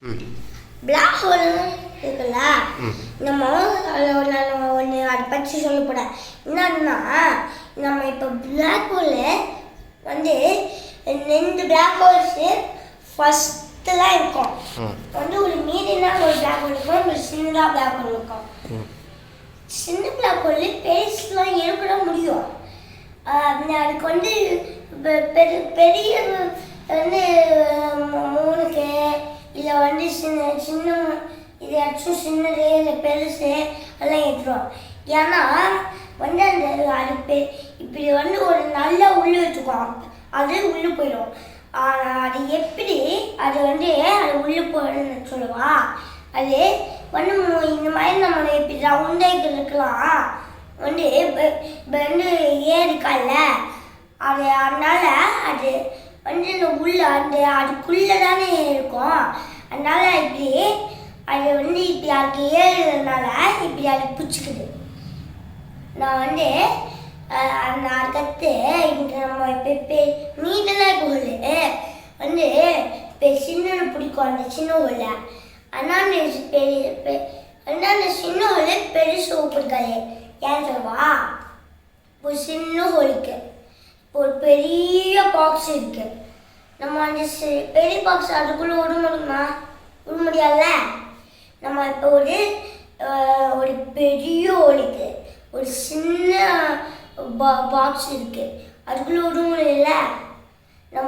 Black hole இருக்குல்ல, நம்ம ஒன்று அதை பற்றி சொல்ல போகிறேன். என்னன்னா, நம்ம இப்போ பிளாக் ஹோலு வந்து 2 பிளாக் ஹோல்ஸு ஃபஸ்ட்டுலாம் இருக்கும். வந்து ஒரு மீடியமான ஒரு பிளாக் ஹோல் இருக்கும், ஒரு சின்னதாக பிளாக் ஹோல் இருக்கும். சின்ன பிளாக் ஹோல் பேஸ்லாம் ஏற்பட முடியும். அதுக்கு வந்து பெரிய வந்து 3க்கு இல்லை வந்து சின்ன இதாச்சும் சின்னது இல்லை பெருசு எல்லாம் ஏற்றுவோம். ஏன்னா வந்து அது இப்படி வந்து ஒரு நல்லா உள்ளே வச்சுக்குவோம், அது உள்ளே போயிடும். அது எப்படி அது வந்து அது உள்ளே போயிடுன்னு சொல்லுவா. அது வந்து இந்த மாதிரி நம்ம இப்படி ரவுண்டாக இருக்கலாம் வந்து வந்து ஏறிக்கல்ல, அது அதனால அது வந்து இந்த உள்ள அதுக்குள்ளே தானே இருக்கும். அதனால இப்படி அது வந்து இப்படி அதுக்கு ஏறுறதுனால இப்படி அது பிடிச்சிக்குது. நான் வந்து அதுக்கடுத்து இங்கே நம்ம இப்போ நீட்டெல்லாம் இப்போ வந்து இப்போ சின்ன பிடிக்கும் அந்த சின்ன ஹோலை. ஆனால் அந்த சின்ன ஹோலை பெருசு பிடிக்காது. ஏன் சொல்லுவா, இப்போ சின்ன ஹோலுக்கு இப்போ ஒரு பெரிய பாக்ஸ் இருக்கு. நம்ம அந்த பெரிய பாக்ஸ் அதுக்குள்ளே விட முடியுமா? விட முடியாதுல்ல. நம்ம இப்போ ஒரு பெரிய ஹோலுக்கு ஒரு சின்ன பாக்ஸ் இருக்கு, அதுக்குள்ளே விட முடியல.